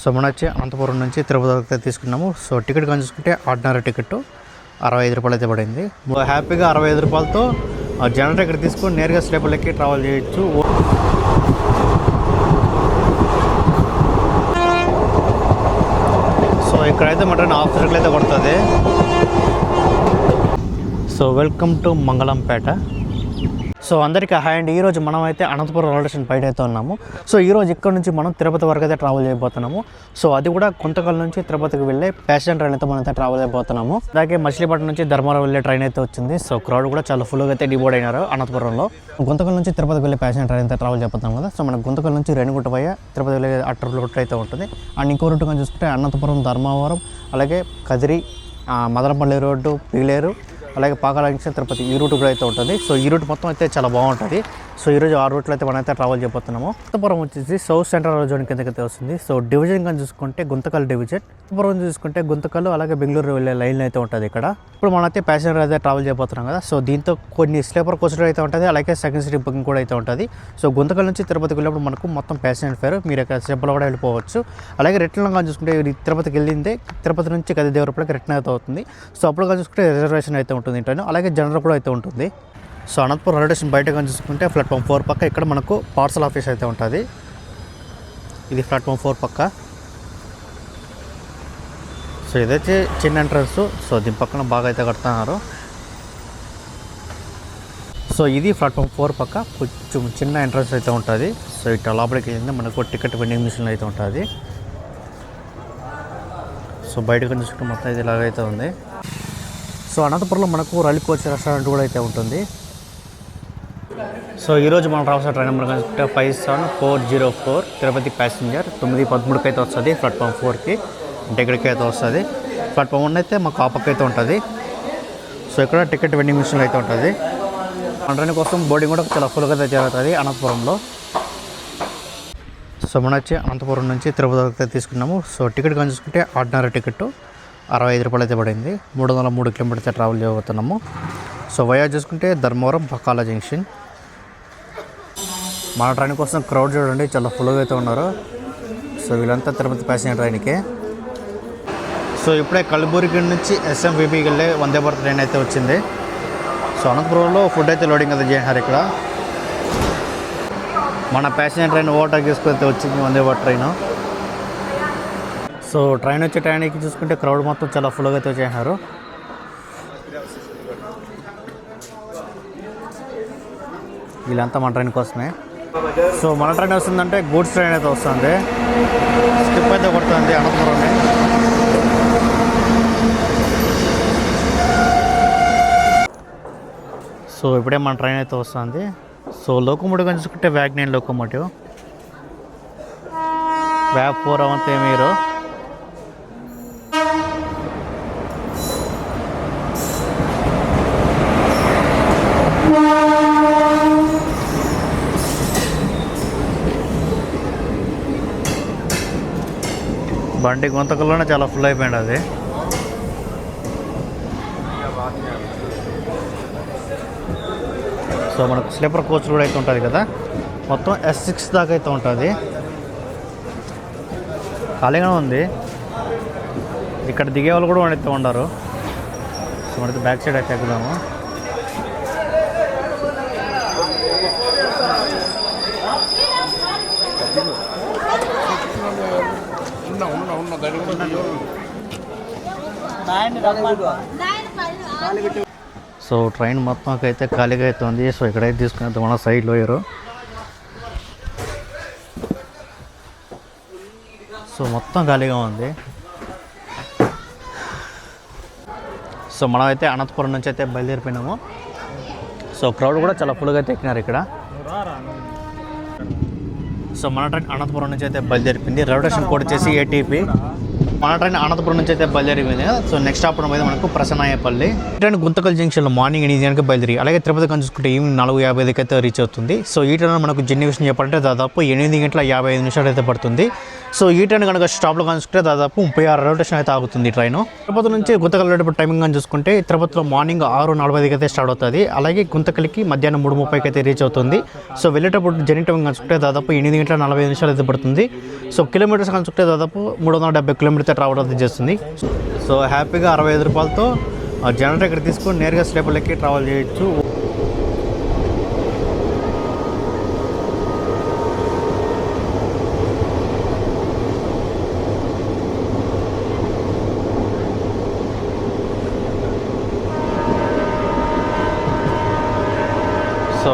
So మనం వచ్చి అనంతపురం నుంచి తిరుపతి వరకు తీసుకున్నాము. సో టికెట్ కానీ చూసుకుంటే ఆర్డినరీ టికెట్ 65 రూపాయలు అయితే పడింది. హ్యాపీగా 65 రూపాయలతో జనరల్ టికెట్ తీసుకొని నేరుగా స్లీపర్లకి ట్రావెల్ చేయొచ్చు. సో ఇక్కడైతే మటన్ హాఫ్ సర్కిల్ అయితే కొడుతుంది. So welcome to Mangalampeta. So అందరికీ హాయ్ అండి. ఈరోజు మనం అయితే అనంతపురం రైల్వే స్టేషన్ బయట అయితే ఉన్నాము. సో ఈరోజు ఇక్కడ నుంచి మనం తిరుపతి వరకు అయితే ట్రావెల్ చేయబోతున్నాము. సో అది కూడా గుంతకల్ నుంచి తిరుపతికి వెళ్ళే ప్యాసింజర్ ట్రైన్ అయితే మనం అయితే ట్రావెల్ అయిపోతున్నాము. అలాగే మచిలీపట్నం నుంచి ధర్మవరం వెళ్ళే ట్రైన్ అయితే వచ్చింది. సో క్రౌడ్ కూడా చాలా ఫుల్గా అయితే డివైడ్ అయినారు అనంతపురంలో. గుంతకల్ నుంచి తిరుపతికి వెళ్ళే ప్యాసింజర్ ట్రైన్ అయితే ట్రావెల్ చేయబోతున్నాం కదా. సో మన గుంతకల్ నుంచి రేణిగుంట పోయే తిరుపతి వెళ్ళే అట్టర్ రూట్ అయితే ఉంటుంది. అండ్ ఇంకో రూట్ కానీ చూసుకుంటే అనంతపురం, ధర్మవరం, అలాగే కదిరి, మదనపల్లి రోడ్డు, పీలేరు, అలాగే పాకాల నుంచి తిరుపతి ఈ రూట్ కూడా అయితే ఉంటుంది. సో ఈ రూట్ మొత్తం అయితే చాలా బాగుంటుంది. సో ఈరోజు ఆ రూట్లో అయితే మనం అయితే ట్రావెల్ చేయబోతున్నాము. అనంతపురం వచ్చేసి సౌత్ సెంట్రల్ జోన్ కిందకైతే వస్తుంది. సో డివిజన్ కానీ చూసుకుంటే గుంతకల్ డివిజన్, అనంతపురం చూసుకుంటే గుంతకల్, అలాగే బెంగళూరు వెళ్ళే లైన్ అయితే ఉంటుంది ఇక్కడ. ఇప్పుడు మనమైతే ప్యాసింజర్ అయితే ట్రావెల్ చేయబోతున్నాం కదా. సో దీంతో కొన్ని స్లీపర్ కోచ్లు అయితే ఉంటుంది, అలాగే సెకండ్ సీట్ బుకింగ్ కూడా అయితే ఉంటుంది. సో గుంతకల్ నుంచి తిరుపతికి వెళ్ళినప్పుడు మనకు మొత్తం ప్యాసింజర్ ఫేర్ మీరు ఇక్కడ స్లీపర్లో కూడా వెళ్ళిపోవచ్చు. అలాగే రిటర్న్ కానీ చూసుకుంటే తిరుపతికి వెళ్ళిందే తిరుపతి నుంచి గదిదేవరపల్లికి రిటర్న్ అయితే అవుతుంది. సో అప్పుడు కానీ చూసుకుంటే రిజర్వేషన్ అయితే ఉంటుంది ఇంట్లో, అలాగే జనరల్ కూడా అయితే ఉంటుంది. సో అనంతపురం రైల్వే స్టేషన్ బయట కానీ చూసుకుంటే ప్లాట్ఫామ్ 4 పక్క ఇక్కడ మనకు పార్సల్ ఆఫీస్ అయితే ఉంటుంది. ఇది ప్లాట్ఫామ్ 4 పక్క. సో ఇదైతే చిన్న ఎంట్రన్స్. సో దీని పక్కన బాగా అయితే కడుతున్నారు. సో ఇది ప్లాట్ఫామ్ 4 పక్క కొంచెం చిన్న ఎంట్రన్స్ అయితే ఉంటుంది. సో ఇట్లా లోపలికి వెళ్ళింది మనకు టికెట్ వెండింగ్ మిషన్ అయితే ఉంటుంది. సో బయట కానీ చూసుకుంటే మొత్తం ఇది ఇలాగైతే ఉంది. సో అనంతపురంలో మనకు రైలు కోచ్ రెస్టారెంట్ కూడా అయితే ఉంటుంది. సో ఈరోజు మనం రావాల్సిన ట్రైన్ నెంబర్ కంటే 57404 తిరుపతి ప్యాసింజర్ 9:13కి అయితే వస్తుంది ప్లాట్ఫామ్ 4కి. అంటే ఇక్కడికి అయితే వస్తుంది. ప్లాట్ఫామ్ 1 అయితే మాకు ఆ పక్క అయితే ఉంటుంది. సో ఇక్కడ టికెట్ వెండింగ్ మిషన్ అయితే ఉంటుంది. మన ట్రైన్ కోసం బోర్డింగ్ కూడా చాలా ఫుల్గా అయితే జరుగుతుంది అనంతపురంలో. సో మనం వచ్చి అనంతపురం నుంచి తిరుపతి వరకు తీసుకున్నాము. సో టికెట్ కానీ చూసుకుంటే ఆర్డినరీ టికెట్ 65 రూపాయలు అయితే పడింది. 303 కిలోమీటర్స్ ట్రావెల్ చేయబోతున్నాము. సో వయా చూసుకుంటే ధర్మవరం, పకాల జంక్షన్. మన ట్రైన్ కోసం క్రౌడ్ చూడండి, చాలా ఫుల్గా అయితే ఉన్నారు. సో వీళ్ళంతా తిరుపతి ప్యాసింజర్ ట్రైన్కే. సో ఇప్పుడే కల్బుర్గి నుంచి SMVPకి వెళ్ళే వందే భారత్ ట్రైన్ అయితే వచ్చింది. సో అనంతపురంలో ఫుడ్ అయితే లోడింగ్ అయితే చేశారు ఇక్కడ. మన ప్యాసింజర్ ట్రైన్ ఓవర్టేక్ తీసుకొని వచ్చింది Vande Bharat train. So train వచ్చే టైంకి చూసుకుంటే క్రౌడ్ మొత్తం చాలా ఫుల్గా అయితే చేశారు. వీళ్ళంతా మన ట్రైన్ కోసమే. సో మన ట్రైన్ వస్తుందంటే గూడ్స్ ట్రైన్ అయితే వస్తుంది. స్కిప్ అయితే కొడుతుంది అనంతపురంని. సో ఇప్పుడే మన ట్రైన్ అయితే వస్తుంది. సో లోకోమోటివ్ కానీ చూసుకుంటే వ్యాగ్నైన్ లోకోమోటివ్, వ్యాప్ 4 అవంతా మీరు. బండి గుంతకల్లోనే చాలా ఫుల్ అయిపోయింది అది. సో మనకు స్లీపర్ కోచ్ కూడా అయితే ఉంటుంది కదా. మొత్తం S6 దాకా అయితే ఉంటుంది. ఖాళీగానే ఉంది. ఇక్కడ దిగే వాళ్ళు కూడా అయితే ఉండరు. సో మనకి బ్యాక్ సైడ్ అయితే ఎక్కుదాము. సో ట్రైన్ మొత్తం అయితే ఖాళీగా అయితే ఉంది. సో ఇక్కడైతే తీసుకుని మన సైడ్లో వేరు. సో మొత్తం ఖాళీగా ఉంది. సో మనం అయితే అనంతపురం నుంచి అయితే బయలుదేరిపోయినాము. సో క్రౌడ్ కూడా చాలా ఫుల్గా అయితే ఎక్కినారు ఇక్కడ. సో మన ట్రైన్ అనంతపురం నుంచి అయితే బయలుదేరిపోయింది. రైల్వే స్టేషన్ కోడ్ వచ్చేసి ATP. మన ట్రైన్ అనంతపురం నుంచి అయితే బయలుదేరింది. సో నెక్స్ట్ స్టాప్ అయితే మనకు ప్రసన్నాయపల్లి. ఈ ట్రైన్ గుంతకల్ జంక్షన్లో మార్నింగ్ 8 గంటలకు బయలుదేరి అలాగే తిరుపతి కానీ చూసుకుంటే ఈవినింగ్ 4:55 అయితే రీచ్ అవుతుంది. సో ఈ ట్రైన్ మనకు జర్నీ విషయం చెప్పాలంటే దాదాపు 8:55 అయితే పడుతుంది. సో ఈ ట్రైన్ కనుక స్టాప్లో కనుకుంటే దాదాపు 36 రైల్వే స్టేషన్ అయితే ఆగుతుంది ఈ ట్రైన్. తిరుపతి నుంచి గుంతకల్ వెళ్ళేటప్పుడు టైమింగ్ కానీ చూసుకుంటే తిరుపతిలో మార్నింగ్ 6:45 అయితే స్టార్ట్ అవుతుంది. అలాగే గుంతకల్కి మధ్యాహ్నం 3:30 అయితే రీచ్ అవుతుంది. సో వెళ్ళేటప్పుడు జర్నీ టైమింగ్ కనుకుంటే దాదాపు 8:45 అయితే పడుతుంది. సో కిలోమీటర్స్ కనుకుంటే దాదాపు 370 కిలోమీటర్ ట్రావెల్ అయితే చేస్తుంది. సో హ్యాపీగా 65 రూపాయలతో జనరేటర్ ఇక్కడ తీసుకొని నేరుగా స్లీపర్లకి ట్రావెల్ చేయొచ్చు. సో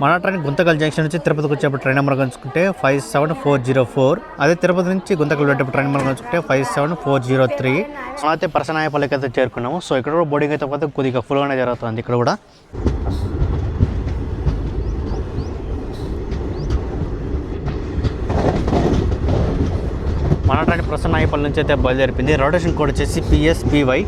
మన ట్రైన్ గుంతకల్ జంక్షన్ నుంచి తిరుపతికి వచ్చేప్పుడు ట్రైన్ నెంబర్ కనుక్కుంటే 57404. అదే తిరుపతి నుంచి గుంతకల్ వెళ్ళేటప్పుడు ట్రైన్ నెంబర్ కనుక్కుంటే 57403. సో అయితే ప్రసన్నాయపల్లికి అయితే చేరుకున్నాము. సో ఇక్కడ కూడా బోర్డింగ్ అయితే పోతే కొద్దిగా ఫుల్గానే జరుగుతుంది. ఇక్కడ కూడా మన ట్రైన్ ప్రసన్నాయపల్లి నుంచి అయితే బయలుదేరిపోయింది. రొటేషన్ కోడ్ వచ్చేసి PSPY.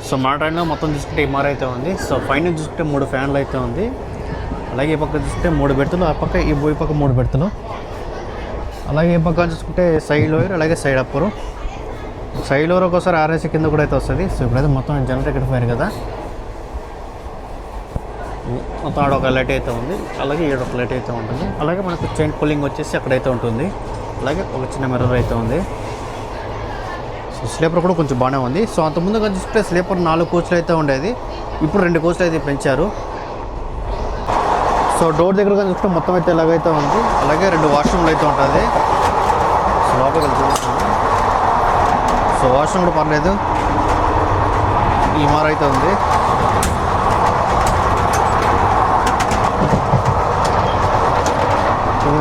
సో మన ట్రైన్లో మొత్తం చూసుకుంటే MR అయితే ఉంది. సో పైన చూసుకుంటే 3 ఫ్యాన్లు అయితే ఉంది. అలాగే ఈ పక్క చూసుకుంటే 3 బెర్తులు, ఆ పక్క ఈ పక్క 3 బెర్తులు. అలాగే ఈ పక్క చూసుకుంటే సైడ్ లోయర్ అలాగే సైడ్ అప్పరు. సైడ్ లోయర్ ఒకసారి RAC కింద కూడా అయితే వస్తుంది. సో ఇప్పుడైతే మొత్తం జనరేటర్ ఫైర్ కదా, మొత్తం ఆడ ఒక లైట్ అయితే ఉంది. అలాగే ఈడ ఒక లైట్ అయితే ఉంటుంది. అలాగే మనకు చైన్ కూలింగ్ వచ్చేసి అక్కడైతే ఉంటుంది. అలాగే ఒక చిన్న మిర్రర్ అయితే ఉంది. సో స్లీపర్ కూడా కొంచెం బాగానే ఉంది. సో అంతకుముందు చూస్తే స్లీపర్ 4 కోచ్లు అయితే ఉండేది, ఇప్పుడు 2 కోచ్లు అయితే పెంచారు. సో డోర్ దగ్గర కానీ చూస్తే మొత్తం అయితే ఎలాగైతే ఉంది. అలాగే 2 వాష్రూమ్లు అయితే ఉంటుంది. సో లోపలికి వెళ్తుంది. సో వాష్రూమ్ కూడా పర్లేదు, MR అయితే ఉంది.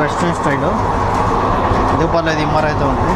వెస్ట్రన్ స్టైల్ ఇది పర్లేదు, MR అయితే ఉంది.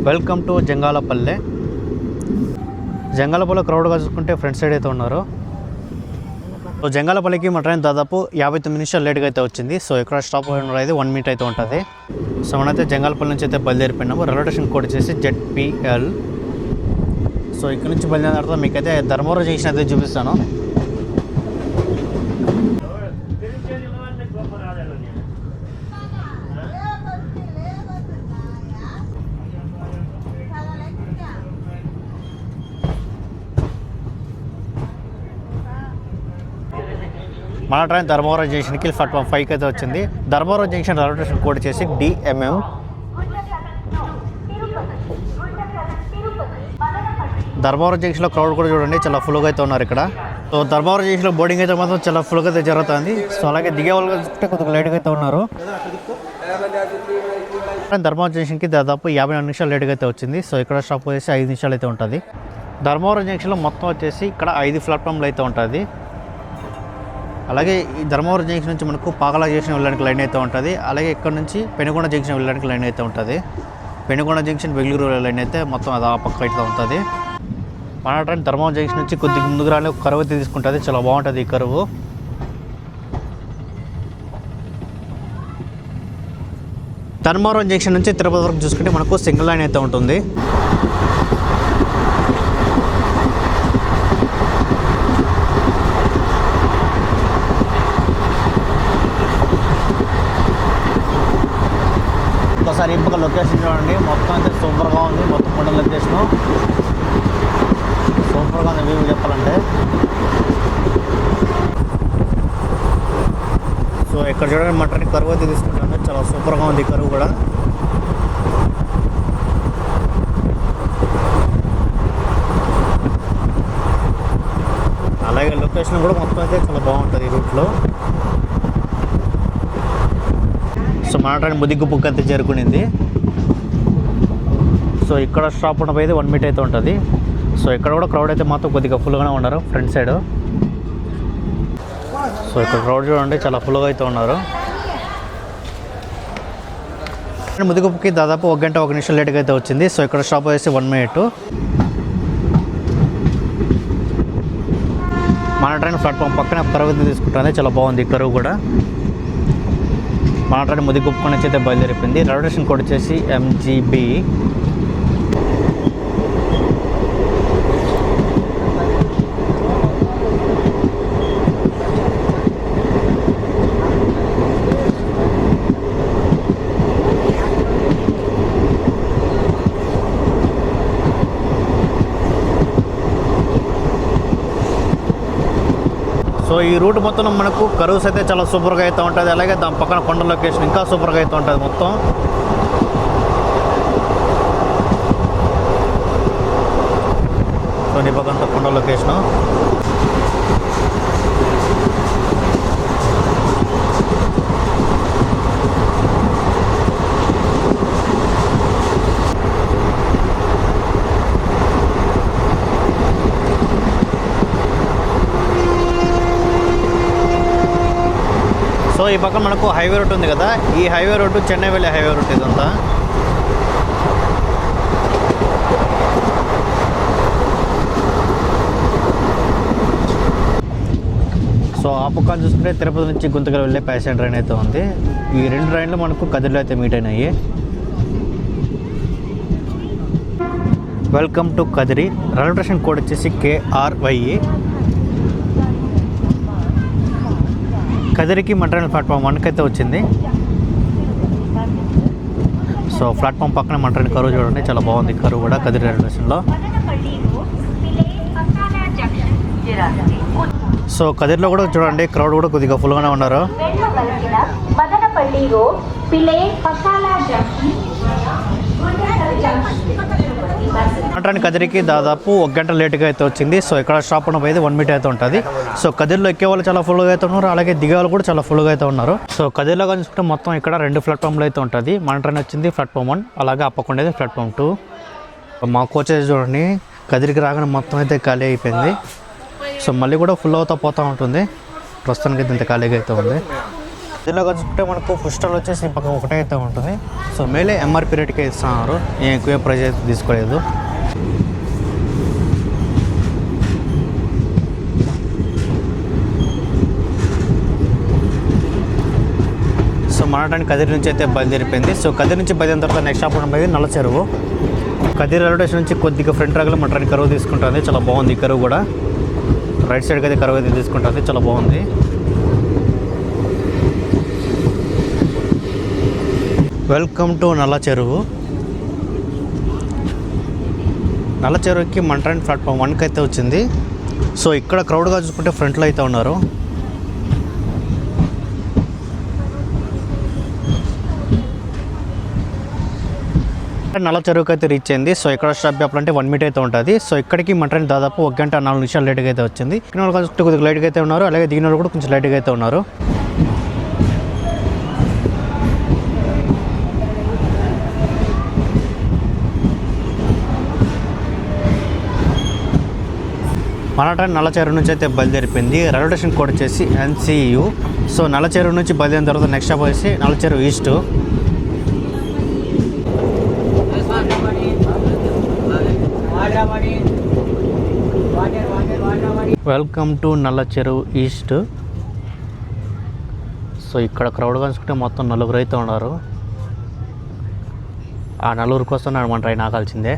Welcome to Jangalapalle. జంగాలపల్లె క్రౌడ్గా చూసుకుంటే ఫ్రంట్ సైడ్ అయితే ఉన్నారు. సో జంగాలపల్లికి మా ట్రైన్ దాదాపు 59 నిమిషాలు లేట్గా అయితే వచ్చింది. సో ఇక్కడ స్టాప్ అనేది 1 మినిట్ అయితే ఉంటుంది. సో మనైతే జంగాలపల్లి నుంచి అయితే బయలుదేరిపోయినాము. రైల్వే స్టేషన్ కోడ్ వచ్చేసి ZPL. సో ఇక్కడ నుంచి బయలుదేరిన తర్వాత మీకైతే ధర్మవరం జంక్షన్ అయితే చూపిస్తాను. మన ట్రైన్ ధర్మవరం జంక్షన్కి ప్లాట్ఫామ్ 5 అయితే వచ్చింది. Dharmavaram junction railway station code వచ్చేసి DMM. ధర్మవరం జంక్షన్లో క్రౌడ్ కూడా చూడండి, చాలా ఫుల్గా అయితే ఉన్నారు ఇక్కడ. సో ధర్మవరం జంక్షన్లో బోర్డింగ్ అయితే మాత్రం చాలా ఫుల్గా అయితే జరుగుతుంది. సో అలాగే దిగే వాళ్ళు చూస్తే కొద్దిగా లేట్గా అయితే ఉన్నారు. ధర్మవరం జంక్షన్కి దాదాపు 54 నిమిషాలు లేట్గా అయితే వచ్చింది. సో ఇక్కడ స్టాప్ వచ్చేసి 5 నిమిషాలు అయితే ఉంటుంది. ధర్మవరం జంక్షన్లో మొత్తం వచ్చేసి ఇక్కడ 5 ప్లాట్ఫామ్లు అయితే ఉంటుంది. అలాగే ఈ ధర్మవరం జంక్షన్ నుంచి మనకు పాకల జంక్షన్ వెళ్ళడానికి లైన్ అయితే ఉంటుంది. అలాగే ఇక్కడ నుంచి పెనుగొండ జంక్షన్ వెళ్ళడానికి లైన్ అయితే ఉంటుంది. పెనుగొండ జంక్షన్ బెంగళూరు లైన్ అయితే మొత్తం అది ఆ పక్క అయితే ఉంటుంది. మన ట్రైన్ ధర్మవరం జంక్షన్ నుంచి కొద్దిగా ముందుకు రాని ఒక కరువు అయితే తీసుకుంటుంది. చాలా బాగుంటుంది ఈ కరువు. ధర్మవరం జంక్షన్ నుంచి తిరుపతి వరకు చూసుకుంటే మనకు సింగిల్ లైన్ అయితే ఉంటుంది. ఒకసారి ఈ పక్క లొకేషన్ చూడండి, మొత్తం అయితే సూపర్గా ఉంది. మొత్తం కొండ లొకేషను సూపర్గా ఉంది వ్యూ చెప్పాలంటే. ఇక్కడ చూడండి మన ట్రైన్ కరువు అయితే తీసుకుంటాను, చాలా సూపర్గా ఉంది కరువు కూడా. అలాగే లొకేషన్ కూడా మొత్తం అయితే చాలా బాగుంటుంది ఈ రూట్లో. సో మన ట్రైన్ ముదిగుప్పుకి అయితే చేరుకునింది. సో ఇక్కడ స్టాప్ ఉండబోయేది 1 మీటర్ అయితే ఉంటుంది. సో ఇక్కడ కూడా క్రౌడ్ అయితే మాత్రం కొద్దిగా ఫుల్గానే ఉన్నారు ఫ్రంట్ సైడ్. సో ఇక్కడ క్రౌడ్ చూడండి చాలా ఫుల్గా అయితే ఉన్నారు. ముదిగుప్పుకి దాదాపు 1 గంట 1 నిమిషం లేట్గా అయితే వచ్చింది. సో ఇక్కడ స్టాప్ వచ్చేసి 1 మినిట్. మన ట్రైన్ ప్లాట్ఫామ్ పక్కన కరువు తీసుకుంటుంది, చాలా బాగుంది కరువు కూడా. మన ట్రైన్ ముదిగుప్పు నుంచి అయితే బయలుదేరిపోయింది. రైల్వే స్టేషన్ కోడ్ వచ్చేసి MGB. సో ఈ రూట్ మొత్తం మనకు కరువుస్ అయితే చాలా సూపర్గా అయితే ఉంటుంది. అలాగే దాని పక్కన కొండ లొకేషన్ ఇంకా సూపర్గా అయితే ఉంటుంది మొత్తం. సో నీ పక్కన కొండ లొకేషను. సో ఈ పక్కన మనకు హైవే రూట్ ఉంది కదా, ఈ హైవే రోడ్డు చెన్నై వెళ్ళే హైవే రూట్ ఇదంతా. సో ఆ పక్కన చూసుకుంటే తిరుపతి నుంచి గుంతకల్ వెళ్ళే ప్యాసింజర్ ట్రైన్ అయితే ఉంది. ఈ 2 ట్రైన్లు మనకు కదిరిలో అయితే మీట్ అయినాయి. Welcome to Kadiri. Railway station code వచ్చేసి KRY. కదిరికి మన ట్రైన్ ప్లాట్ఫామ్ 1కి అయితే వచ్చింది. సో ప్లాట్ఫామ్ పక్కన మన ట్రైన్ కరువు చూడండి, చాలా బాగుంది కరువు కూడా కదిరి రైల్వే స్టేషన్లో. సో కదిరిలో కూడా చూడండి క్రౌడ్ కూడా కొద్దిగా ఫుల్గానే ఉన్నారు. ట్రైన్ కదిరికి దాదాపు 1 గంట లేట్గా అయితే వచ్చింది. సో ఇక్కడ స్టాప్ ఉండబోయేది 1 మీటర్ అయితే ఉంటుంది. సో కదిరిలో ఎక్కే వాళ్ళు చాలా ఫుల్గా అయితే ఉన్నారు, అలాగే దిగే వాళ్ళు కూడా చాలా ఫుల్గా అయితే ఉన్నారు. సో కదిరిలో చూసుకుంటే మొత్తం ఇక్కడ 2 ప్లాట్ఫామ్లు అయితే ఉంటుంది. మన ట్రైన్ వచ్చింది ప్లాట్ఫామ్ 1, అలాగే అప్పకుండేది ప్లాట్ఫామ్ 2. మా కోచెస్ చూడండి కదిరికి రాగానే మొత్తం అయితే ఖాళీ అయిపోయింది. సో మళ్ళీ కూడా ఫుల్ అవుతా పోతూ ఉంటుంది. ప్రస్తుతానికి అయితే ఇంత ఖాళీగా అయితే ఉంది. దీనిలో చూసుకుంటే మనకు ఫుడ్ స్టాల్ వచ్చేసి పక్కన ఒకటే అయితే ఉంటుంది. సో మేలే MRP రేట్కే ఇస్తున్నారు, ఏం ఎక్కువ ప్రైస్ అయితే తీసుకోలేదు. సో మన ట్రైన్ కదిరి నుంచి అయితే బయలుదేరిపోయింది. సో కదిరి నుంచి బయలుదేరిన తర్వాత నెక్స్ట్ స్టాప్ ఉండబోయేది నల్ల చెరువు. కదిరి రైల్వే స్టేషన్ నుంచి కొద్దిగా ఫ్రంట్ రాగలో మన ట్రైన్ కరువు తీసుకుంటుంది, చాలా బాగుంది ఈ కరువు కూడా. రైట్ సైడ్కి అయితే కరువు అయితే తీసుకుంటుంది, చాలా బాగుంది. వెల్కమ్ టు నల్ల చెరువు. నల్ల చెరువుకి మన ట్రైన్ ప్లాట్ఫామ్ 1కి అయితే వచ్చింది. సో ఇక్కడ క్రౌడ్గా చూసుకుంటే ఫ్రంట్లో అయితే ఉన్నారు. నల్ల చెరువుకి అయితే రీచ్ అయింది. సో ఇక్కడ స్టాప్ చెప్పాలంటే 1 మీటర్ అయితే ఉంటుంది. సో ఇక్కడికి మన ట్రైన్ దాదాపు 1 గంట 4 నిమిషాలు లేట్గా అయితే వచ్చింది. ఇక్కడ వాళ్ళు చూసుకుంటే కొద్దిగా లేట్గా అయితే ఉన్నారు, అలాగే దిగిన వాళ్ళు కూడా కొంచెం లేట్గా అయితే ఉన్నారు. మన ట్రైన్ నల్ల చెరువు నుంచి అయితే బయలుదేరిపోయింది. రైల్వే స్టేషన్ కోడ్ వచ్చేసి NCU. సో నల్ల చెరువు నుంచి బయలుదేరిన తర్వాత నెక్స్ట్ స్టాప్ వచ్చేసి నల్ల చెరువు ఈస్ట్. వెల్కమ్ టు నల్ల చెరువు ఈస్ట్. సో ఇక్కడ క్రౌడ్ కనుకుంటే మొత్తం 4 అయితే ఉన్నారు. ఆ 4 కోసం మన ట్రైన్ ఆకాల్సిందే.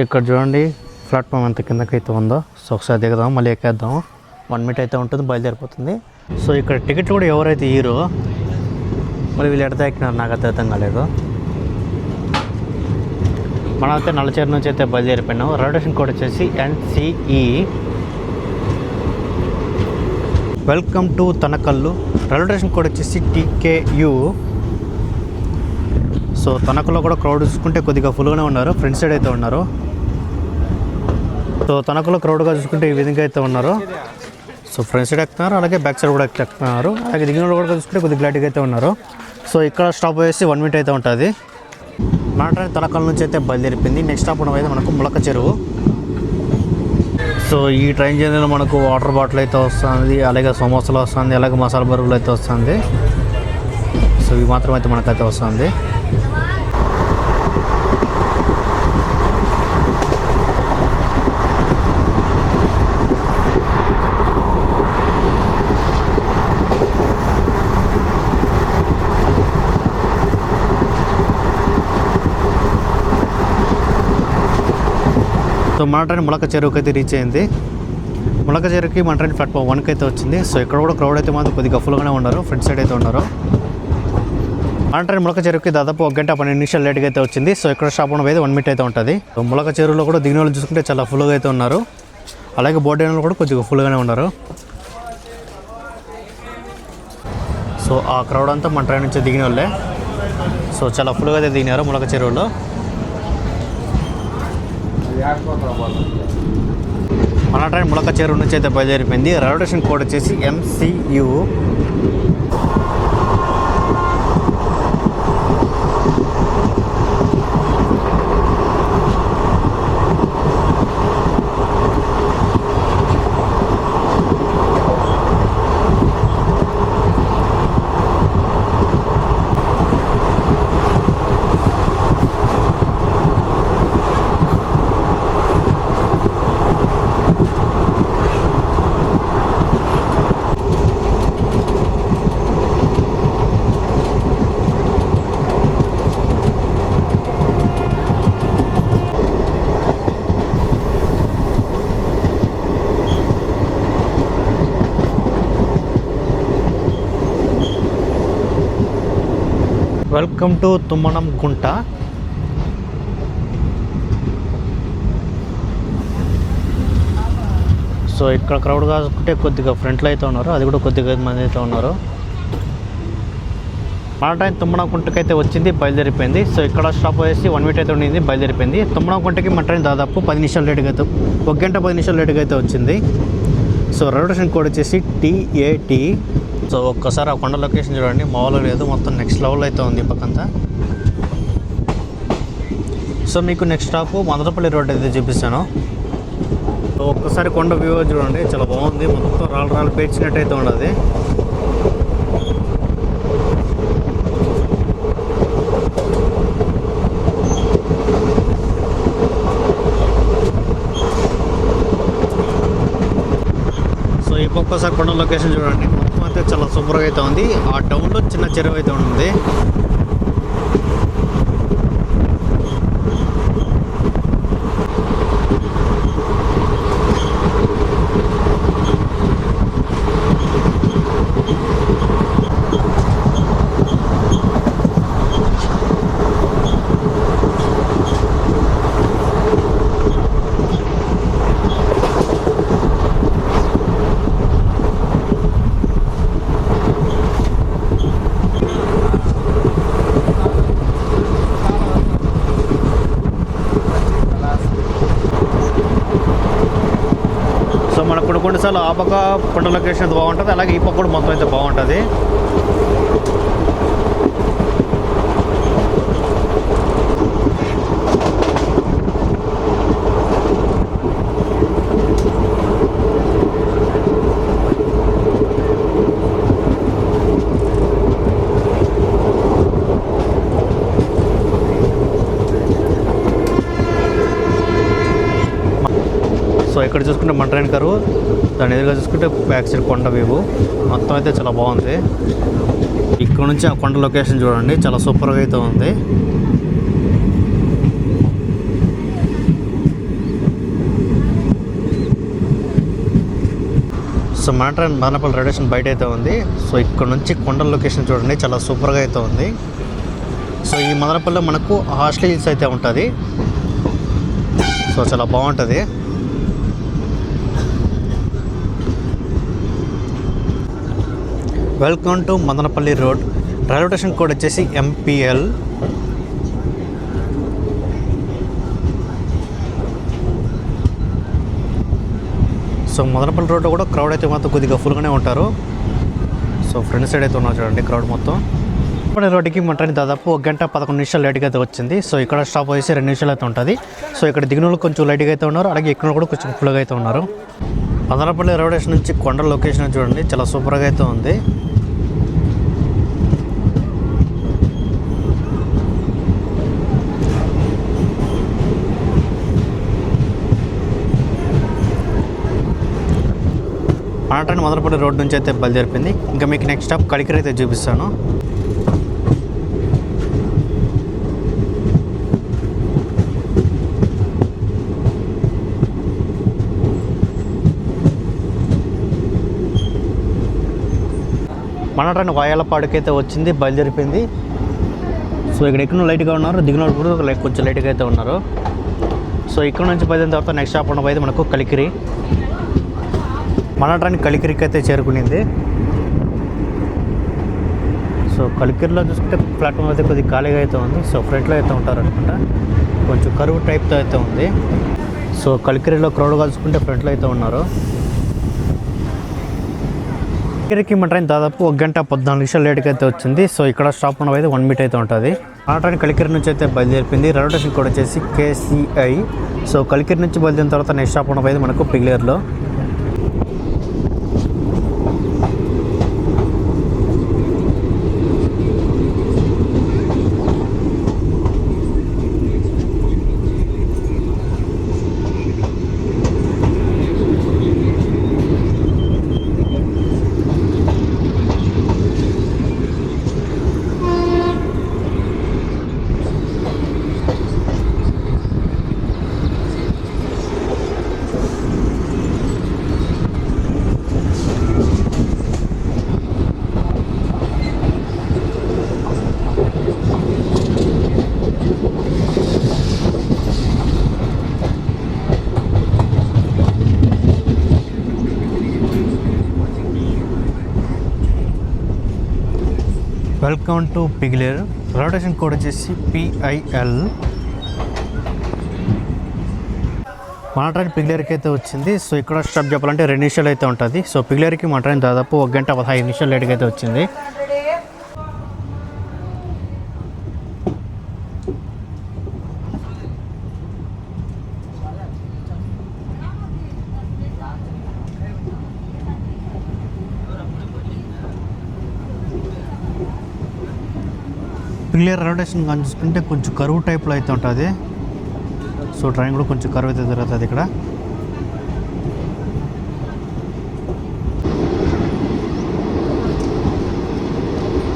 ఇక్కడ చూడండి ప్లాట్ఫామ్ ఎంత కిందకైతే ఉందో. సో ఒకసారి దిగదాం, మళ్ళీ ఎక్కేద్దాం. 1 మీటర్ అయితే ఉంటుంది, బయలుదేరిపోతుంది. సో ఇక్కడ టికెట్లు కూడా ఎవరైతే ఇయ్యరో మరి వీళ్ళు ఎడతా ఎక్కినారు నాకు అర్థం కాలేదు. మనం అయితే నల్లచేరు నుంచి అయితే బయలుదేరిపోయినాం. రైల్వే స్టేషన్ కోడ్ వచ్చేసి NCE. Welcome to Tanakal. Railway station code వచ్చేసి TKU. సో తనకల్లో కూడా క్రౌడ్ చూసుకుంటే కొద్దిగా ఫుల్గానే ఉన్నారు. ఫ్రంట్ సైడ్ అయితే ఉన్నారు. సో తనకల్లో క్రౌడ్గా చూసుకుంటే ఈ విధంగా అయితే ఉన్నారు. సో ఫ్రంట్ సైడ్ ఎక్కుతున్నారు, అలాగే బ్యాక్ సైడ్ కూడా ఎక్కుతున్నారు. అలాగే దిగిన కూడా చూసుకుంటే కొద్దిగా గ్లాడ్గా అయితే ఉన్నారు. సో ఇక్కడ స్టాప్ వేసి 1 minute అయితే ఉంటుంది. మన ట్రైన్ తనకల్ నుంచి అయితే బయలుదేరిపోయింది. నెక్స్ట్ స్టాప్ అయితే మనకు ములక చెరువు. సో ఈ ట్రైన్ జర్నీలో మనకు వాటర్ బాటిల్ అయితే వస్తుంది, అలాగే సమోసాలు వస్తుంది, అలాగే మసాలా బరువులు అయితే వస్తుంది. సో ఇవి మాత్రం అయితే మనకైతే వస్తుంది. సో మన ట్రైన్ ములక చెరువుకి అయితే రీచ్ అయింది. ములక చెరువుకి మన ట్రైన్ ప్లాట్ఫామ్ 1కి అయితే వచ్చింది. సో ఇక్కడ కూడా క్రౌడ్ అయితే మాత్రం కొద్దిగా ఫుల్గానే ఉన్నారు. ఫ్రంట్ సైడ్ అయితే ఉన్నారు. మన ట్రైన్ ములక చెరువుకి దాదాపు 1 గంట 12 నిమిషాలు లేట్గా అయితే వచ్చింది. సో ఇక్కడ స్టాప్ అయితే 1 minute అయితే ఉంటుంది. సో ములక చెరువులో కూడా దిగిన వాళ్ళు చూసుకుంటే చాలా ఫుల్గా అయితే ఉన్నారు. అలాగే బోర్డు అయిన కూడా కొద్దిగా ఫుల్గానే ఉన్నారు. సో ఆ క్రౌడ్ అంతా మన ట్రైన్ నుంచి దిగిన వాళ్ళే. సో చాలా ఫుల్గా అయితే దిగినారు ములక చెరువులో. మన ట్రైన్ ములక చెరువు నుంచి అయితే బయలుదేరిపోయింది. రైల్వే స్టేషన్ కోడ్ వచ్చేసి MCU. వెల్కమ్ టు తుమ్మనం గుంట. సో ఇక్కడ క్రౌడ్ కాసుకుంటే కొద్దిగా ఫ్రంట్లో అయితే ఉన్నారు. అది కూడా కొద్దిగా మంది అయితే ఉన్నారు. మన ట్రైన్ తుమ్మనం గుంటకి అయితే వచ్చింది, బయలుదేరిపోయింది. సో ఇక్కడ స్టాప్ వేసి 1 minute అయితే ఉండింది, బయలుదేరిపోయింది. తుమ్మనం గుంటకి మన ట్రైన్ దాదాపు 10 నిమిషాలు లేట్గా అయితే 1 గంట 10 నిమిషాలు లేట్గా అయితే వచ్చింది. సో రైల్వే స్టేషన్ కోడ్ వచ్చేసి TAT. సో ఒక్కసారి ఆ కొండ లొకేషన్ చూడండి, మామూలుగా లేదు, మొత్తం నెక్స్ట్ లెవెల్ అయితే ఉంది పక్కంతా. సో మీకు నెక్స్ట్ స్టాప్ మదనపల్లి రోడ్ అయితే చూపిస్తాను. సో ఒక్కసారి కొండ వ్యూ చూడండి, చాలా బాగుంది. మొత్తం రాళ్ళు పేర్చినట్టు అయితే ఉండదు. సో ఈ ఒక్కసారి కొండ లొకేషన్ చూడండి, మొత్తం అయితే చాలా సూపర్గా అయితే ఉంది. ఆ టౌన్లో చిన్న చెరువు అయితే ఉంది. సో మనకు కొన్నిసార్లు ఆ పక్క కొండ లొకేషన్ అయితే బాగుంటుంది, అలాగే ఈ పక్క కూడా మొత్తం అయితే బాగుంటుంది. సో ఇక్కడ చూసుకుంటే మన ట్రైన్ కరువు, దాని ఎదురుగా చూసుకుంటే బ్యాక్ సైడ్ కొండ వ్యూ మొత్తం అయితే చాలా బాగుంది. ఇక్కడ నుంచి ఆ కొండ లొకేషన్ చూడండి, చాలా సూపర్గా అయితే ఉంది. సో మన ట్రైన్ మదనపల్లి రైల్వే స్టేషన్ బయట అయితే ఉంది. సో ఇక్కడ నుంచి కొండల లొకేషన్ చూడండి, చాలా సూపర్గా అయితే ఉంది. సో ఈ మదనపల్లిలో మనకు హాస్టల్ హిల్స్ అయితే ఉంటుంది. సో చాలా బాగుంటుంది. Welcome to Madanapalle road. Railway station code వచ్చేసి MPL. సో మదనపల్లి రోడ్లో కూడా క్రౌడ్ అయితే మాత్రం కొద్దిగా ఫుల్గానే ఉంటారు. సో ఫ్రంట్ సైడ్ అయితే ఉన్నారు చూడండి క్రౌడ్ మొత్తం. మదనపల్లి రోడ్డుకి మన ట్రైన్ దాదాపు 1 గంట 11 నిమిషాలు లేట్గా అయితే వచ్చింది. సో ఇక్కడ స్టాప్ వచ్చేసి 2 నిమిషాలు అయితే ఉంటుంది. సో ఇక్కడ దిగిన కొంచెం లైట్గా అయితే ఉన్నారు, అలాగే ఎక్కిన కూడా కొంచెం ఫుల్గా అయితే ఉన్నారు. మదనపల్లి రైల్వే స్టేషన్ నుంచి కొండ లొకేషన్ చూడండి, చాలా సూపర్గా అయితే ఉంది. మన ట్రైన్ మదనపల్లి రోడ్ నుంచి అయితే బయలుదేరిపోయింది. ఇంకా మీకు నెక్స్ట్ స్టాప్ కడికర అయితే చూపిస్తాను. మన ట్రైన్ వాయాలపాడుకి అయితే వచ్చింది, బయలుదేరిపోయింది. సో ఇక్కడ ఎక్కడ లైట్గా ఉన్నారు, దిగిన కూడా కొంచెం లైట్గా అయితే ఉన్నారు. సో ఇక్కడ నుంచి బయలుదేరిన తర్వాత నెక్స్ట్ స్టాప్ ఉండబోయేది మనకు కలికిరి. మన ట్రైన్ కలికిరికి అయితే చేరుకునింది. సో కలికిరిలో చూసుకుంటే ప్లాట్ఫామ్ అయితే కొద్దిగా ఖాళీగా అయితే ఉంది. సో ఫ్రంట్లో అయితే ఉంటారు అనుకుంటా, కొంచెం కరువు టైప్తో అయితే ఉంది. సో కలికిరిలో క్రౌడ్ కలుసుకుంటే ఫ్రంట్లో అయితే ఉన్నారు. కలికిరికి మన ట్రైన్ దాదాపు 1 గంట 14 నిమిషాలు లేట్గా అయితే వచ్చింది. సో ఇక్కడ స్టాప్ ఉండబోయేది 1 మినిట్ అయితే ఉంటుంది. మన ట్రైన్ కలికిరి నుంచి అయితే బయలుదేరిపోయింది. రైల్వే స్టేషన్ కూడా వచ్చేసి KCI. సో కలికిరి నుంచి బయలుదేరిన తర్వాత నెక్స్ట్ స్టాప్ ఉండబోయేది మనకు పిగ్లేర్లో. Welcome to Pigleru. Railway station code వచ్చేసి PIL. మన ట్రైన్ పిగ్లేర్కి అయితే వచ్చింది. సో ఇక్కడ స్టాప్ చెప్పాలంటే 2 నిమిషాలు అయితే ఉంటుంది. సో పిగ్లేర్కి మన ట్రైన్ దాదాపు 1 గంట 15 నిమిషాలు లేట్గా అయితే వచ్చింది. పిగ్లేర్ రైల్వే స్టేషన్ కానీ చూసుకుంటే కొంచెం కరువు టైప్లో అయితే ఉంటుంది. సో ట్రైన్ కూడా కొంచెం కరువు అయితే జరుగుతుంది ఇక్కడ.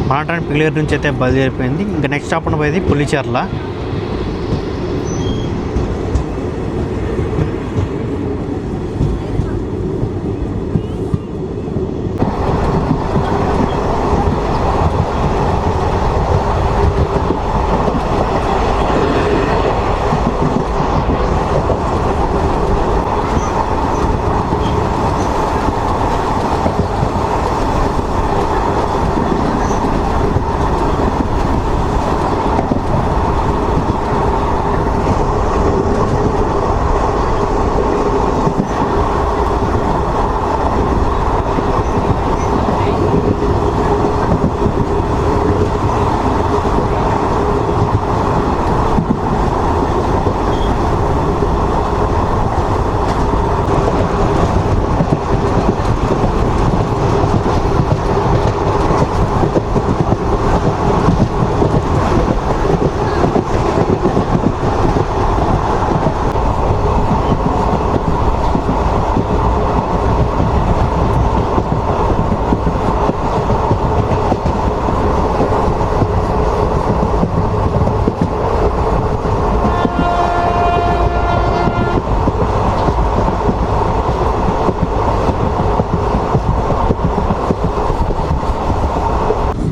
మన ట్రైన్ పిగ్లేర్ నుంచి అయితే బయలుదేరిపోయింది. ఇంకా నెక్స్ట్ స్టాప్ ఉండబోయేది Pulicherla.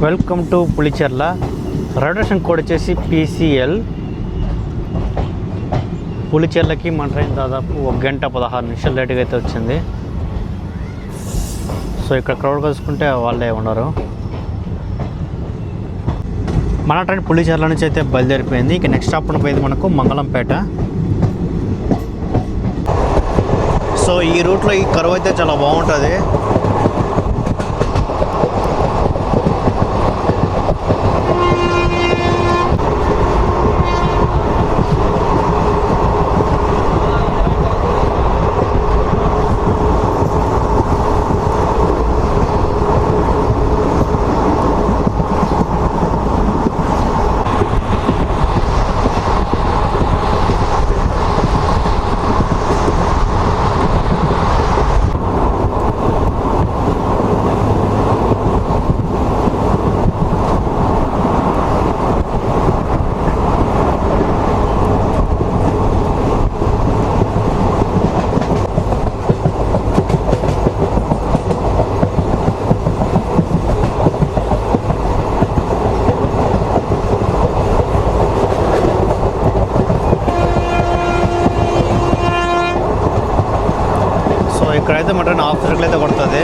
Welcome to Pulicherla. Railway station code వచ్చేసి PCL. పులిచెర్లకి మన ట్రైన్ దాదాపు 1 గంట 16 నిమిషాలు లేట్గా అయితే వచ్చింది. సో ఇక్కడ క్రౌడ్ కలుసుకుంటే వాళ్ళే ఉన్నారు. మన ట్రైన్ పులిచెర్ల నుంచి అయితే బయలుదేరిపోయింది. ఇక నెక్స్ట్ స్టాప్ పోయింది మనకు మంగళంపేట. సో ఈ రూట్లో ఈ కరువు అయితే చాలా బాగుంటుంది. ఇక్కడైతే మటన్ హాఫ్ సర్కిల్ అయితే కొడుతుంది.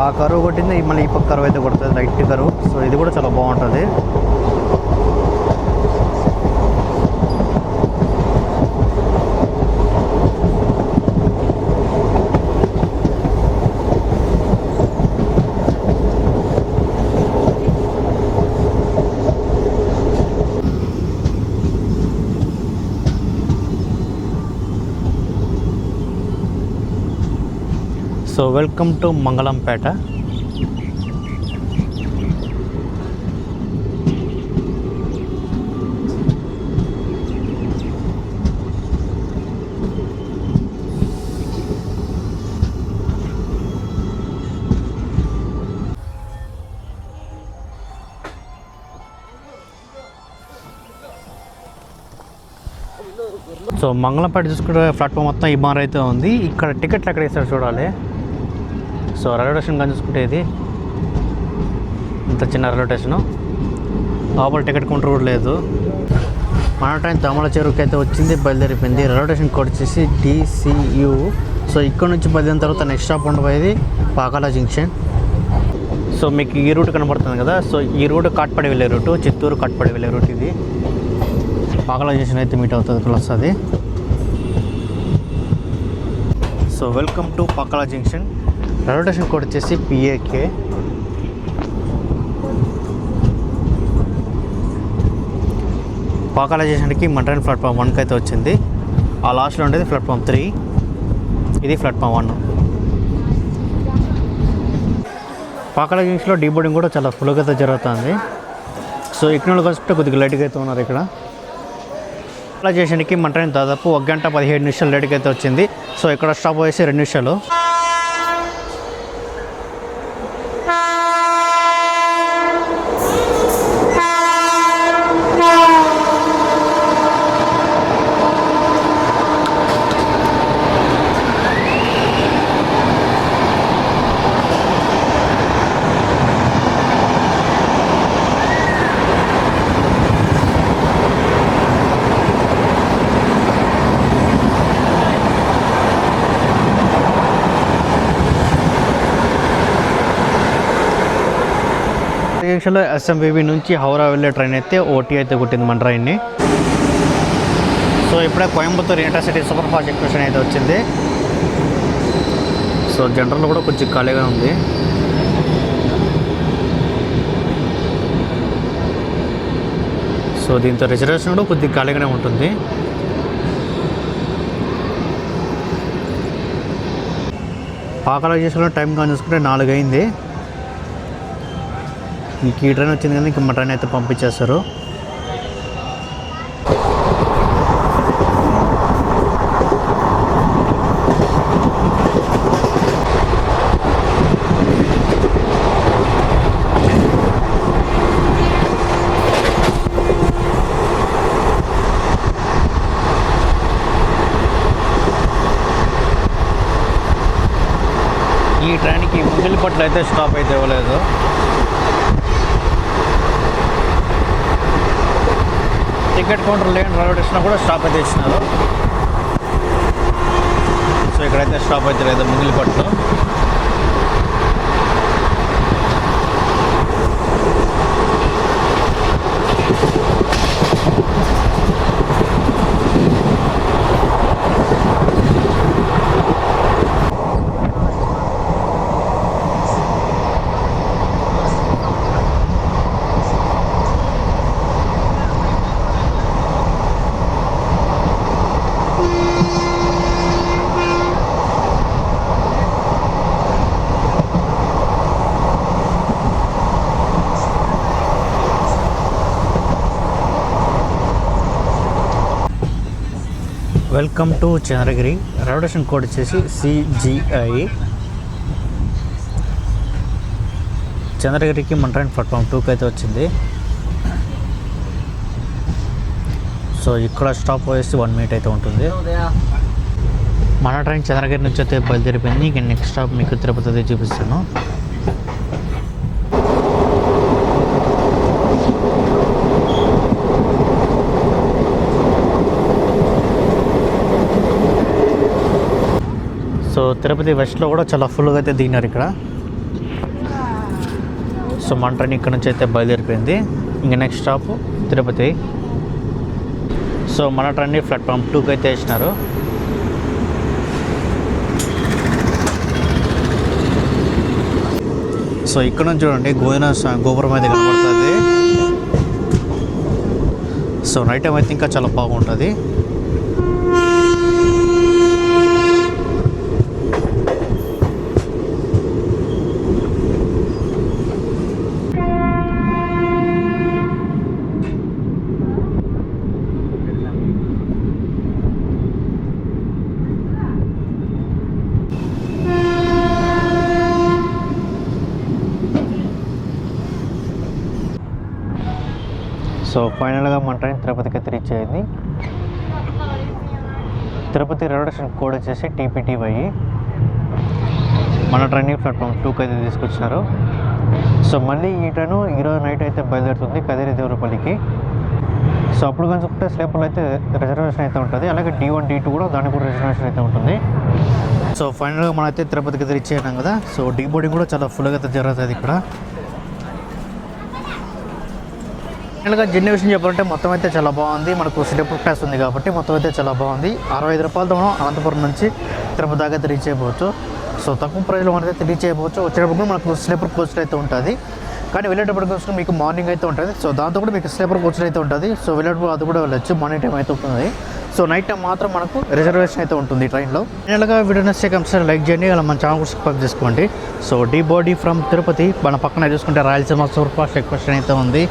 ఆ కరువు కొట్టింది మళ్ళీ ఈ పక్క కరువు అయితే కొడుతుంది, లైట్ కరువు. సో ఇది కూడా చాలా బాగుంటుంది. So welcome to Mangalampeta. So Mangalampeta చూసుకుంటే ప్లాట్ఫామ్ మొత్తం ఈ బార్ అయితే ఉంది. ఇక్కడ టికెట్లు ఎక్కడ వేస్తారు చూడాలి. సో రైల్వే స్టేషన్ కానీ చూసుకుంటే ఇది ఇంత చిన్న రైల్వే స్టేషను, లోపల టికెట్ కౌంటర్ కూడా లేదు. మన ట్రైన్ తమల చెరువుకి అయితే వచ్చింది, బయలుదేరిపోయింది. రైల్వే స్టేషన్ కోడ్ వచ్చేసి DCU. సో ఇక్కడ నుంచి బయలుదేరిన తర్వాత నెక్స్ట్ స్టాప్ ఉండబోయేది పాకాల జంక్షన్. సో మీకు ఈ రూట్ కనబడుతుంది కదా, సో ఈ రూట్ కాట్పాడి వెళ్ళే రూటు, చిత్తూరు కాట్పాడి వెళ్ళే రూట్ ఇది. పాకాల జంక్షన్ అయితే మీట్ అవుతుంది ప్లస్ అది. So welcome to Pakala junction. Railway station code వచ్చేసి PAK. పాకాల జంక్షన్కి మన ట్రైన్ ప్లాట్ఫామ్ 1కి అయితే వచ్చింది. ఆ లాస్ట్లో ఉండేది ప్లాట్ఫామ్ 3, ఇది ప్లాట్ఫామ్ 1. పాకాల జంక్షన్లో డీబోర్డింగ్ కూడా చాలా ఫుల్గా అయితే జరుగుతుంది. సో ఇక్కడ కలిసి కొద్దిగా లేట్గా అయితే ఉన్నారు ఇక్కడ. పాకాల జంక్షన్కి మన ట్రైన్ దాదాపు 1 గంట 17 నిమిషాలు లేట్గా అయితే వచ్చింది. సో ఇక్కడ స్టాప్ వేసి 2 నిమిషాలు. జంక్షన్లో SMVB నుంచి హౌరా వెళ్ళే ట్రైన్ అయితే OT అయితే కొట్టింది మన ట్రైన్ని. సో ఇప్పుడే Coimbatore intercity super fast express అయితే వచ్చింది. సో జనరల్ కూడా కొంచెం ఖాళీగా ఉంది. సో సో దీంతో రిజర్వేషన్ కూడా కొద్దిగా ఖాళీగానే ఉంటుంది. పాకాల చేసుకున్న టైం కానీ చూసుకుంటే 4 అయింది. ఇంక ఈ ట్రైన్ వచ్చింది కానీ ఇంక మా ట్రైన్ అయితే పంపించేస్తారు. ఈ ట్రైన్కి ముంగిలిపట్ల అయితే స్టాప్ అయితే ఇవ్వలేదు. టికెట్ కౌంటర్ లేని రైల్వే స్టేషన్ కూడా స్టాప్ అయితే ఇచ్చినారు. సో ఇక్కడైతే స్టాప్ అయితే లేదు Mungilipatla. Welcome to Chandragiri. Railway station code వచ్చేసి CGI. చంద్రగిరికి మన ట్రైన్ ప్లాట్ఫామ్ 2కి అయితే వచ్చింది. సో ఇక్కడ స్టాప్ వచ్చేసి 1 మినిట్ అయితే ఉంటుంది. మన ట్రైన్ చంద్రగిరి నుంచి అయితే బయలుదేరిపోయింది. ఇక నెక్స్ట్ స్టాప్ మీకు తిరుపతి అయితే చూపిస్తాను. సో తిరుపతి వెస్ట్లో కూడా చాలా ఫుల్గా అయితే దిగినారు ఇక్కడ. సో మన ట్రైన్ ఇక్కడ నుంచి అయితే బయలుదేరిపోయింది. ఇంకా నెక్స్ట్ స్టాప్ తిరుపతి. సో మన ట్రైన్ని ప్లాట్ఫామ్ 2కి అయితే వేసినారు. సో ఇక్కడ నుంచి చూడండి గోపురం అయితే కనబడుతుంది. సో నైట్ టైం అయితే ఇంకా చాలా బాగుంటుంది. సో ఫైనల్గా మన ట్రైన్ తిరుపతికి అయితే రీచ్ అయింది. తిరుపతి రైల్వే స్టేషన్ కోడ్ వచ్చేసి TPTY. మన ట్రైన్ ప్లాట్ఫామ్ 2కి అయితే తీసుకొచ్చారు. సో మళ్ళీ ఈ ట్రైన్ ఈరోజు నైట్ అయితే బయలుదేరుతుంది కదిరి దేవులపల్లికి. సో అప్పుడు కనుకుంటే స్లీపర్లో అయితే రిజర్వేషన్ అయితే ఉంటుంది. అలాగే D1 D2 కూడా దానికి కూడా రిజర్వేషన్ అయితే ఉంటుంది. సో ఫైనల్గా మనం అయితే తిరుపతికి అయితే రీచ్ అయినాం కదా. సో డీ బోర్డింగ్ కూడా చాలా ఫుల్గా అయితే జరుగుతుంది ఇక్కడ. ఫైనల్గా జర్నీ విషయం చెప్పాలంటే మొత్తం అయితే చాలా బాగుంది. మనకు స్లీపర్ క్లాస్ ఉంది కాబట్టి మొత్తం అయితే చాలా బాగుంది. 65 రూపాయలతో మనం అనంతపురం నుంచి తిరుపతి దాకా అయితే రీచ్ అయిపోవచ్చు. సో తక్కువ ప్రైస్లో మనమైతే రీచ్ అయిపోవచ్చు. వచ్చేటప్పుడు మనకు స్లీపర్ కోచ్లు అయితే ఉంటుంది. కానీ వెళ్ళేటప్పుడు కోసం మీకు మార్నింగ్ అయితే ఉంటుంది. సో దాంతో కూడా మీకు స్లీపర్ కోచ్లు అయితే ఉంటుంది. సో వెళ్ళేటప్పుడు అది కూడా వెళ్ళచ్చు. మార్నింగ్ టైం అయితే ఉంటుంది. సో నైట్ టైం మాత్రం మనకు రిజర్వేషన్ అయితే ఉంటుంది ట్రైన్లో. ఫైనల్గా వీడియో నచ్చితే కంపల్సరీ లైక్ చేయండి. అలా మన ఛానల్ కూడా సబ్స్క్రైబ్ చేసుకోండి. So deboarding from Tirupati మన పక్కన చూసుకుంటే రాయలసీమ సూపర్ ఫాస్ట్ ఎక్స్ప్రెస్ అయితే ఉంది.